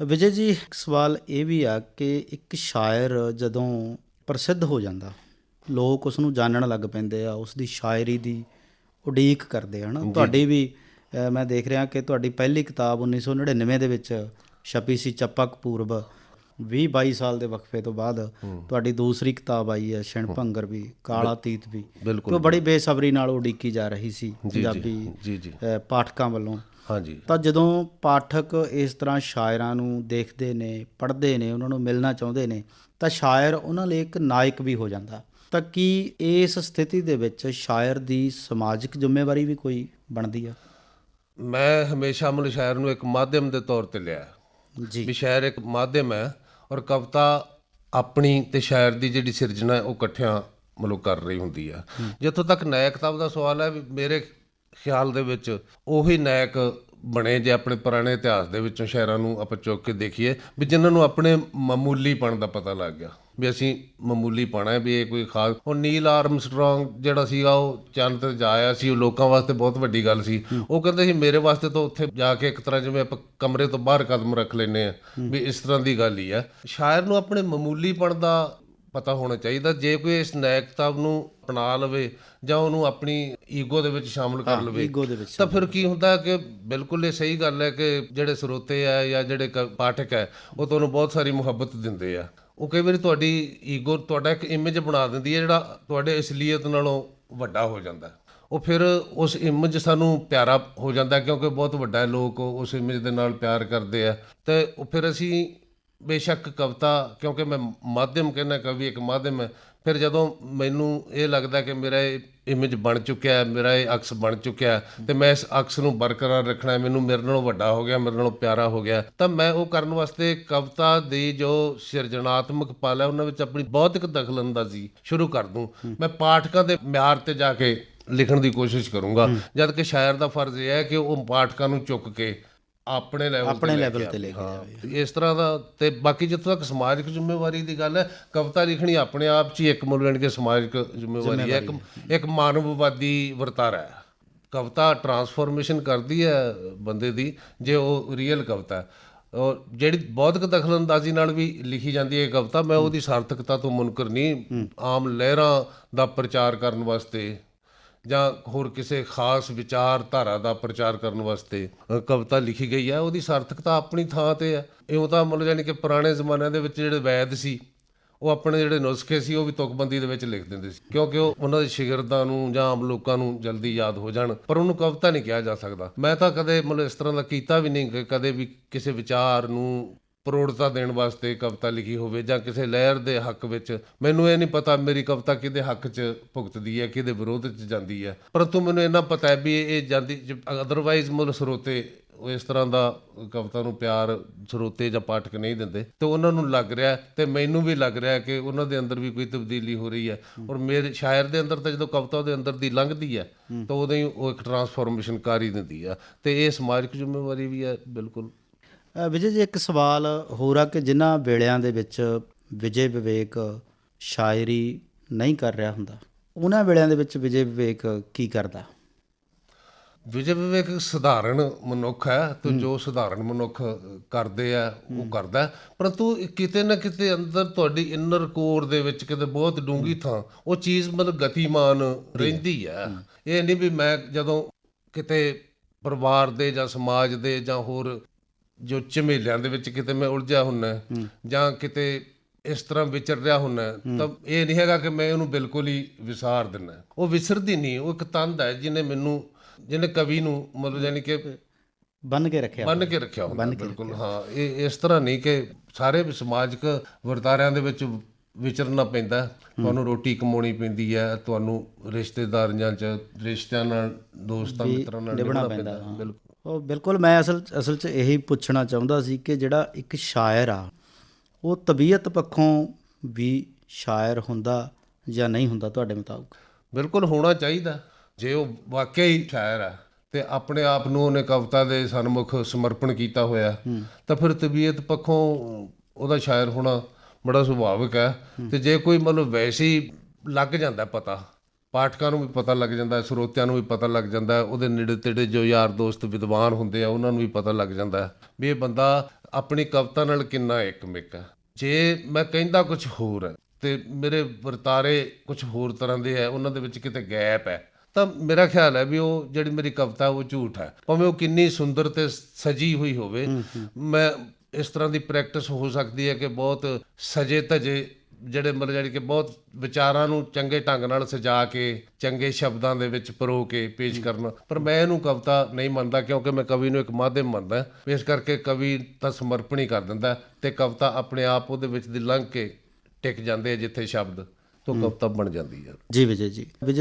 ਵਿਜੇ ਜੀ, ਇੱਕ ਸਵਾਲ ਇਹ ਵੀ ਆ ਕਿ ਇੱਕ ਸ਼ਾਇਰ ਜਦੋਂ ਪ੍ਰਸਿੱਧ ਹੋ ਜਾਂਦਾ, ਲੋਕ ਉਸ ਨੂੰ ਜਾਣਨ ਲੱਗ ਪੈਂਦੇ ਆ, ਉਸ ਦੀ ਸ਼ਾਇਰੀ ਦੀ ਉਡੀਕ ਕਰਦੇ ਹਨ। ਤੁਹਾਡੀ ਵੀ ਮੈਂ ਦੇਖ ਰਿਹਾ ਕਿ ਤੁਹਾਡੀ ਪਹਿਲੀ ਕਿਤਾਬ 1999 ਦੇ ਵਿੱਚ ਛਪੀ ਸੀ, ਚੱਪਕ ਪੂਰਬ। 20-22 ਸਾਲ ਦੇ ਵਕਫੇ ਤੋਂ ਬਾਅਦ ਤੁਹਾਡੀ ਦੂਸਰੀ ਕਿਤਾਬ ਆਈ ਹੈ, ਛਿਣ ਭੰਗਰ ਵੀ, ਕਾਲਾ ਤੀਤ ਵੀ। ਉਹ ਬੜੀ ਬੇਸਬਰੀ ਨਾਲ ਉਡੀਕੀ ਜਾ ਰਹੀ ਸੀ ਪੰਜਾਬੀ ਪਾਠਕਾਂ ਵੱਲੋਂ। ਹਾਂਜੀ। ਤਾਂ ਜਦੋਂ ਪਾਠਕ ਇਸ ਤਰ੍ਹਾਂ ਸ਼ਾਇਰਾਂ ਨੂੰ ਦੇਖਦੇ ਨੇ, ਪੜ੍ਹਦੇ ਨੇ, ਉਹਨਾਂ ਨੂੰ ਮਿਲਣਾ ਚਾਹੁੰਦੇ ਨੇ, ਤਾਂ ਸ਼ਾਇਰ ਉਹਨਾਂ ਲਈ ਇੱਕ ਨਾਇਕ ਵੀ ਹੋ ਜਾਂਦਾ। ਤਾਂ ਕੀ ਇਸ ਸਥਿਤੀ ਦੇ ਵਿੱਚ ਸ਼ਾਇਰ ਦੀ ਸਮਾਜਿਕ ਜ਼ਿੰਮੇਵਾਰੀ ਵੀ ਕੋਈ ਬਣਦੀ ਆ? ਮੈਂ ਹਮੇਸ਼ਾ ਮਤਲਬ ਸ਼ਾਇਰ ਨੂੰ ਇੱਕ ਮਾਧਿਅਮ ਦੇ ਤੌਰ 'ਤੇ ਲਿਆ ਜੀ, ਵੀ ਸ਼ਾਇਰ ਇੱਕ ਮਾਧਿਅਮ ਹੈ, ਔਰ ਕਵਿਤਾ ਆਪਣੀ ਤੇ ਸ਼ਾਇਰ ਦੀ ਜਿਹੜੀ ਸਿਰਜਣਾ ਉਹ ਇਕੱਠਿਆਂ ਮਤਲਬ ਕਰ ਰਹੀ ਹੁੰਦੀ ਆ। ਜਿੱਥੋਂ ਤੱਕ ਨਾਇਕਤਾ ਦਾ ਸਵਾਲ ਹੈ, ਵੀ ਮੇਰੇ ਖਿਆਲ ਦੇ ਵਿੱਚ ਉਹੀ ਨਾਇਕ ਬਣੇ ਜੇ ਆਪਣੇ ਪੁਰਾਣੇ ਇਤਿਹਾਸ ਦੇ ਵਿੱਚੋਂ ਸ਼ਾਇਰਾਂ ਨੂੰ ਆਪਾਂ ਚੁੱਕ ਕੇ ਦੇਖੀਏ, ਵੀ ਜਿਨ੍ਹਾਂ ਨੂੰ ਆਪਣੇ ਮਾਮੂਲੀਪਣ ਦਾ ਪਤਾ ਲੱਗ ਗਿਆ ਵੀ ਅਸੀਂ ਮਾਮੂਲੀ ਪਾਣਾ ਹੈ, ਵੀ ਇਹ ਕੋਈ ਖਾਸ। ਹੁਣ ਨੀਲ ਆਰਮਸਟਰੋਂਗ ਜਿਹੜਾ ਸੀਗਾ ਉਹ ਚੰਦ ਤੇ ਜਾ ਆਇਆ ਸੀ, ਉਹ ਲੋਕਾਂ ਵਾਸਤੇ ਬਹੁਤ ਵੱਡੀ ਗੱਲ ਸੀ। ਉਹ ਕਹਿੰਦੇ ਸੀ ਮੇਰੇ ਵਾਸਤੇ ਤਾਂ ਉੱਥੇ ਜਾ ਕੇ ਇੱਕ ਤਰ੍ਹਾਂ ਜਿਵੇਂ ਆਪਾਂ ਕਮਰੇ ਤੋਂ ਬਾਹਰ ਕਦਮ ਰੱਖ ਲੈਂਦੇ ਹਾਂ, ਵੀ ਇਸ ਤਰ੍ਹਾਂ ਦੀ ਗੱਲ ਹੀ ਆ। ਸ਼ਾਇਰ ਨੂੰ ਆਪਣੇ ਮਾਮੂਲੀਪਣ ਦਾ ਪਤਾ ਹੋਣਾ ਚਾਹੀਦਾ। ਜੇ ਕੋਈ ਇਸ ਨਾਇਕਤਾ ਨੂੰ ਅਪਣਾ ਲਵੇ ਜਾਂ ਉਹਨੂੰ ਆਪਣੀ ਈਗੋ ਦੇ ਵਿੱਚ ਸ਼ਾਮਲ ਕਰ ਲਵੇ, ਤਾਂ ਫਿਰ ਕੀ ਹੁੰਦਾ ਕਿ ਬਿਲਕੁਲ ਇਹ ਸਹੀ ਗੱਲ ਹੈ ਕਿ ਜਿਹੜੇ ਸਰੋਤੇ ਆ ਜਾਂ ਜਿਹੜੇ ਪਾਠਕ ਹੈ ਉਹ ਤੁਹਾਨੂੰ ਬਹੁਤ ਸਾਰੀ ਮੁਹੱਬਤ ਦਿੰਦੇ ਆ। ਉਹ ਕਈ ਵਾਰੀ ਤੁਹਾਡੀ ਈਗੋ, ਤੁਹਾਡਾ ਇੱਕ ਇਮੇਜ ਬਣਾ ਦਿੰਦੀ ਹੈ ਜਿਹੜਾ ਤੁਹਾਡੇ ਅਸਲੀਅਤ ਨਾਲੋਂ ਵੱਡਾ ਹੋ ਜਾਂਦਾ। ਉਹ ਫਿਰ ਉਸ ਇਮੇਜ ਸਾਨੂੰ ਪਿਆਰਾ ਹੋ ਜਾਂਦਾ ਕਿਉਂਕਿ ਬਹੁਤ ਵੱਡਾ ਲੋਕ ਉਸ ਇਮੇਜ ਦੇ ਨਾਲ ਪਿਆਰ ਕਰਦੇ ਆ। ਅਤੇ ਉਹ ਫਿਰ ਅਸੀਂ ਬੇਸ਼ੱਕ ਕਵਿਤਾ, ਕਿਉਂਕਿ ਮੈਂ ਮਾਧਿਅਮ ਕਹਿੰਦਾ, ਕਵੀ ਇੱਕ ਮਾਧਿਅਮ ਹੈ। ਫਿਰ ਜਦੋਂ ਮੈਨੂੰ ਇਹ ਲੱਗਦਾ ਕਿ ਮੇਰਾ ਇਹ ਇਮੇਜ ਬਣ ਚੁੱਕਿਆ ਹੈ, ਮੇਰਾ ਇਹ ਅਕਸ ਬਣ ਚੁੱਕਿਆ ਤੇ ਮੈਂ ਇਸ ਅਕਸ ਨੂੰ ਬਰਕਰਾਰ ਰੱਖਣਾ, ਮੈਨੂੰ ਮੇਰੇ ਨਾਲੋਂ ਵੱਡਾ ਹੋ ਗਿਆ, ਮੇਰੇ ਨਾਲੋਂ ਪਿਆਰਾ ਹੋ ਗਿਆ, ਤਾਂ ਮੈਂ ਉਹ ਕਰਨ ਵਾਸਤੇ ਕਵਿਤਾ ਦੀ ਜੋ ਸਿਰਜਣਾਤਮਕ ਪਲ ਹੈ ਉਹਨਾਂ ਵਿੱਚ ਆਪਣੀ ਬੌਧਿਕ ਦਖਲਅੰਦਾਜ਼ੀ ਸ਼ੁਰੂ ਕਰ ਦੂੰ। ਮੈਂ ਪਾਠਕਾਂ ਦੇ ਮਿਆਰ ਤੇ ਜਾ ਕੇ ਲਿਖਣ ਦੀ ਕੋਸ਼ਿਸ਼ ਕਰੂੰਗਾ, ਜਦ ਕਿ ਸ਼ਾਇਰ ਦਾ ਫਰਜ਼ ਇਹ ਹੈ ਕਿ ਉਹ ਪਾਠਕਾਂ ਨੂੰ ਚੁੱਕ ਕੇ ਆਪਣੇ ਲੈਵਲ ਤੇ ਲੈ ਕੇ ਜਾਵੇ। ਇਸ ਤਰ੍ਹਾਂ ਦਾ। ਤੇ ਬਾਕੀ ਜਿੱਥੋਂ ਤੱਕ ਸਮਾਜਿਕ ਜ਼ਿੰਮੇਵਾਰੀ ਦੀ ਗੱਲ ਹੈ, ਕਵਿਤਾ ਲਿਖਣੀ ਆਪਣੇ ਆਪ 'ਚ ਹੀ ਇੱਕ ਮੁੱਲ ਕੇ ਸਮਾਜਿਕ ਜ਼ਿੰਮੇਵਾਰੀ ਹੈ, ਇੱਕ ਮਾਨਵਵਾਦੀ ਵਰਤਾਰਾ ਹੈ। ਕਵਿਤਾ ਟਰਾਂਸਫੋਰਮੇਸ਼ਨ ਕਰਦੀ ਹੈ ਬੰਦੇ ਦੀ, ਜੇ ਉਹ ਰੀਅਲ ਕਵਿਤਾ ਹੈ। ਔਰ ਜਿਹੜੀ ਬੌਧਿਕ ਦਖਲਅੰਦਾਜ਼ੀ ਨਾਲ ਵੀ ਲਿਖੀ ਜਾਂਦੀ ਹੈ ਕਵਿਤਾ, ਮੈਂ ਉਹਦੀ ਸਾਰਥਕਤਾ ਤੋਂ ਮੁਨਕਰ ਨਹੀਂ। ਆਮ ਲਹਿਰਾਂ ਦਾ ਪ੍ਰਚਾਰ ਕਰਨ ਵਾਸਤੇ ਜਾਂ ਹੋਰ ਕਿਸੇ ਖਾਸ ਵਿਚਾਰਧਾਰਾ ਦਾ ਪ੍ਰਚਾਰ ਕਰਨ ਵਾਸਤੇ ਕਵਿਤਾ ਲਿਖੀ ਗਈ ਹੈ, ਉਹਦੀ ਸਾਰਥਕਤਾ ਆਪਣੀ ਥਾਂ ਤੇ ਹੈ। ਇਉਂ ਤਾਂ ਮਤਲਬ ਯਾਨੀ ਕਿ ਪੁਰਾਣੇ ਜ਼ਮਾਨਿਆਂ ਦੇ ਵਿੱਚ ਜਿਹੜੇ ਵੈਦ ਸੀ, ਉਹ ਆਪਣੇ ਜਿਹੜੇ ਨੁਸਖੇ ਸੀ ਉਹ ਵੀ ਤੁਕਬੰਦੀ ਦੇ ਵਿੱਚ ਲਿਖ ਦਿੰਦੇ ਸੀ, ਕਿਉਂਕਿ ਉਹ ਉਹਨਾਂ ਦੇ ਸ਼ਾਗਿਰਦਾਂ ਨੂੰ ਜਾਂ ਆਮ ਲੋਕਾਂ ਨੂੰ ਜਲਦੀ ਯਾਦ ਹੋ ਜਾਣ, ਪਰ ਉਹਨੂੰ ਕਵਿਤਾ ਨਹੀਂ ਕਿਹਾ ਜਾ ਸਕਦਾ। ਮੈਂ ਤਾਂ ਕਦੇ ਮਤਲਬ ਇਸ ਤਰ੍ਹਾਂ ਦਾ ਕੀਤਾ ਵੀ ਨਹੀਂ ਕਿ ਕਦੇ ਵੀ ਕਿਸੇ ਵਿਚਾਰ ਨੂੰ ਪ੍ਰੋੜਤਾ ਦੇਣ ਵਾਸਤੇ ਕਵਿਤਾ ਲਿਖੀ ਹੋਵੇ ਜਾਂ ਕਿਸੇ ਲਹਿਰ ਦੇ ਹੱਕ ਵਿੱਚ। ਮੈਨੂੰ ਇਹ ਨਹੀਂ ਪਤਾ ਮੇਰੀ ਕਵਿਤਾ ਕਿਹਦੇ ਹੱਕ 'ਚ ਭੁਗਤਦੀ ਹੈ, ਕਿਹਦੇ ਵਿਰੋਧ 'ਚ ਜਾਂਦੀ ਹੈ, ਪਰੰਤੂ ਮੈਨੂੰ ਇੰਨਾ ਪਤਾ ਹੈ ਵੀ ਇਹ ਜਾਂਦੀ। ਅਦਰਵਾਈਜ਼ ਮਤਲਬ ਸਰੋਤੇ ਉਹ ਇਸ ਤਰ੍ਹਾਂ ਦਾ ਕਵਿਤਾ ਨੂੰ ਪਿਆਰ ਸਰੋਤੇ ਜਾਂ ਪਾਠਕ ਨਹੀਂ ਦਿੰਦੇ, ਤੇ ਉਹਨਾਂ ਨੂੰ ਲੱਗ ਰਿਹਾ ਤੇ ਮੈਨੂੰ ਵੀ ਲੱਗ ਰਿਹਾ ਕਿ ਉਹਨਾਂ ਦੇ ਅੰਦਰ ਵੀ ਕੋਈ ਤਬਦੀਲੀ ਹੋ ਰਹੀ ਹੈ। ਔਰ ਮੇਰੇ ਸ਼ਾਇਰ ਦੇ ਅੰਦਰ ਤਾਂ ਜਦੋਂ ਕਵਿਤਾ ਉਹਦੇ ਅੰਦਰ ਦੀ ਲੰਘਦੀ ਹੈ ਤਾਂ ਉਦੋਂ ਹੀ ਉਹ ਇੱਕ ਟਰਾਂਸਫੋਰਮੇਸ਼ਨ ਕਰ ਹੀ ਦਿੰਦੀ ਹੈ, ਤੇ ਇਹ ਸਮਾਜਿਕ ਜ਼ਿੰਮੇਵਾਰੀ ਵੀ ਹੈ। ਬਿਲਕੁਲ। ਵਿਜੇ ਜੀ, ਇੱਕ ਸਵਾਲ ਹੋਰ ਆ ਕਿ ਜਿਨ੍ਹਾਂ ਵੇਲਿਆਂ ਦੇ ਵਿੱਚ ਵਿਜੇ ਵਿਵੇਕ ਸ਼ਾਇਰੀ ਨਹੀਂ ਕਰ ਰਿਹਾ ਹੁੰਦਾ, ਉਹਨਾਂ ਵੇਲਿਆਂ ਦੇ ਵਿੱਚ ਵਿਜੇ ਵਿਵੇਕ ਕੀ ਕਰਦਾ? ਵਿਜੇ ਵਿਵੇਕ ਇੱਕ ਸਧਾਰਨ ਮਨੁੱਖ ਹੈ, ਤੇ ਜੋ ਸਧਾਰਨ ਮਨੁੱਖ ਕਰਦੇ ਆ ਉਹ ਕਰਦਾ, ਪਰੰਤੂ ਕਿਤੇ ਨਾ ਕਿਤੇ ਅੰਦਰ ਤੁਹਾਡੀ ਇਨਰ ਕੋਰ ਦੇ ਵਿੱਚ ਕਿਤੇ ਬਹੁਤ ਡੂੰਘੀ ਥਾਂ ਉਹ ਚੀਜ਼ ਮਤਲਬ ਗਤੀਮਾਨ ਰਹਿੰਦੀ ਹੈ। ਇਹ ਨਹੀਂ ਵੀ ਮੈਂ ਜਦੋਂ ਕਿਤੇ ਪਰਿਵਾਰ ਦੇ ਜਾਂ ਸਮਾਜ ਦੇ ਜਾਂ ਹੋਰ ਜੋ ਝਮੇਲਿਆਂ ਦੇ ਵਿੱਚ ਕਿਤੇ ਮੈਂ ਉਲਝਿਆ ਹੁੰਦਾ ਜਾਂ ਕਿਤੇ ਇਸ ਤਰ੍ਹਾਂ ਵਿਚਰ ਰਿਹਾ ਹੁੰਦਾ, ਤਾਂ ਇਹ ਨਹੀਂ ਹੈਗਾ ਕਿ ਮੈਂ ਉਹਨੂੰ ਬਿਲਕੁਲ ਹੀ ਵਿਸਾਰ ਦਿੰਦਾ। ਉਹ ਵਿਸਰਦੀ ਨਹੀਂ, ਉਹ ਇੱਕ ਤੰਦ ਹੈ ਜਿਹਨੇ ਕਵੀ ਨੂੰ ਮਤਲਬ ਯਾਨੀ ਕਿ ਬੰਨ ਕੇ ਰੱਖਿਆ ਹੁੰਦਾ। ਬਿਲਕੁਲ, ਹਾਂ। ਇਹ ਇਸ ਤਰ੍ਹਾਂ ਨਹੀਂ ਕਿ ਸਾਰੇ ਸਮਾਜਿਕ ਵਰਤਾਰਿਆਂ ਦੇ ਵਿੱਚ ਵਿਚਰਨਾ ਪੈਂਦਾ, ਤੁਹਾਨੂੰ ਰੋਟੀ ਕਮਾਉਣੀ ਪੈਂਦੀ ਹੈ, ਤੁਹਾਨੂੰ ਰਿਸ਼ਤੇਦਾਰੀਆਂ 'ਚ ਰਿਸ਼ਤਿਆਂ ਨਾਲ, ਦੋਸਤਾਂ ਮਿੱਤਰਾਂ ਨਾਲ ਨਿਭਣਾ ਪੈਂਦਾ। ਬਿਲਕੁਲ। ਉਹ ਬਿਲਕੁਲ। ਮੈਂ ਅਸਲ 'ਚ ਇਹੀ ਪੁੱਛਣਾ ਚਾਹੁੰਦਾ ਸੀ ਕਿ ਜਿਹੜਾ ਇੱਕ ਸ਼ਾਇਰ ਆ ਉਹ ਤਬੀਅਤ ਪੱਖੋਂ ਵੀ ਸ਼ਾਇਰ ਹੁੰਦਾ ਜਾਂ ਨਹੀਂ ਹੁੰਦਾ ਤੁਹਾਡੇ ਮੁਤਾਬਕ? ਬਿਲਕੁਲ ਹੋਣਾ ਚਾਹੀਦਾ। ਜੇ ਉਹ ਵਾਕਿਆ ਹੀ ਸ਼ਾਇਰ ਹੈ ਤੇ ਆਪਣੇ ਆਪ ਨੂੰ ਉਹਨੇ ਕਵਿਤਾ ਦੇ ਸਨਮੁਖ ਸਮਰਪਣ ਕੀਤਾ ਹੋਇਆ, ਤਾਂ ਫਿਰ ਤਬੀਅਤ ਪੱਖੋਂ ਉਹਦਾ ਸ਼ਾਇਰ ਹੋਣਾ ਬੜਾ ਸੁਭਾਵਿਕ ਹੈ। ਤੇ ਜੇ ਕੋਈ ਮਤਲਬ ਵੈਸੇ ਹੀ ਲੱਗ ਜਾਂਦਾ ਪਤਾ, ਪਾਠਕਾਂ ਨੂੰ ਵੀ ਪਤਾ ਲੱਗ ਜਾਂਦਾ, ਸਰੋਤਿਆਂ ਨੂੰ ਵੀ ਪਤਾ ਲੱਗ ਜਾਂਦਾ, ਉਹਦੇ ਨੇੜੇ ਤੇੜੇ ਜੋ ਯਾਰ ਦੋਸਤ ਵਿਦਵਾਨ ਹੁੰਦੇ ਆ ਉਹਨਾਂ ਨੂੰ ਵੀ ਪਤਾ ਲੱਗ ਜਾਂਦਾ ਵੀ ਇਹ ਬੰਦਾ ਆਪਣੀ ਕਵਿਤਾ ਨਾਲ ਕਿੰਨਾ ਇੱਕਮਿਕ ਹੈ। ਜੇ ਮੈਂ ਕਹਿੰਦਾ ਕੁਝ ਹੋਰ ਹੈ ਤੇ ਮੇਰੇ ਵਰਤਾਰੇ ਕੁਝ ਹੋਰ ਤਰ੍ਹਾਂ ਦੇ ਹੈ, ਉਹਨਾਂ ਦੇ ਵਿੱਚ ਕਿਤੇ ਗੈਪ ਹੈ, ਤਾਂ ਮੇਰਾ ਖਿਆਲ ਹੈ ਵੀ ਉਹ ਜਿਹੜੀ ਮੇਰੀ ਕਵਿਤਾ ਉਹ ਝੂਠ ਹੈ, ਭਾਵੇਂ ਉਹ ਕਿੰਨੀ ਸੁੰਦਰ ਤੇ ਸਜੀ ਹੋਈ ਹੋਵੇ। ਮੈਂ ਇਸ ਤਰ੍ਹਾਂ ਦੀ ਪ੍ਰੈਕਟਿਸ ਹੋ ਸਕਦੀ ਹੈ ਕਿ ਬਹੁਤ ਸਜੇ ਧਜੇ ਜਿਹੜੇ ਮਤਲਬ ਜਿਹੜੀ ਕਿ ਬਹੁਤ ਵਿਚਾਰਾਂ ਨੂੰ ਚੰਗੇ ਢੰਗ ਨਾਲ ਸਜਾ ਕੇ ਚੰਗੇ ਸ਼ਬਦਾਂ ਦੇ ਵਿੱਚ ਪਰੋ ਕੇ ਪੇਸ਼ ਕਰਨਾ, ਪਰ ਮੈਂ ਇਹਨੂੰ ਕਵਿਤਾ ਨਹੀਂ ਮੰਨਦਾ, ਕਿਉਂਕਿ ਮੈਂ ਕਵੀ ਨੂੰ ਇੱਕ ਮਾਧਿਅਮ ਮੰਨਦਾ। ਇਸ ਕਰਕੇ ਕਵੀ ਤਾਂ ਸਮਰਪਣ ਹੀ ਕਰ ਦਿੰਦਾ ਤੇ ਕਵਿਤਾ ਆਪਣੇ ਆਪ ਉਹਦੇ ਵਿੱਚ ਦੀ ਲੰਘ ਕੇ ਟਿਕ ਜਾਂਦੇ ਜਿੱਥੇ ਸ਼ਬਦ, ਤੋਂ ਕਵਿਤਾ ਬਣ ਜਾਂਦੀ ਹੈ। ਜੀ ਵਿਜੇ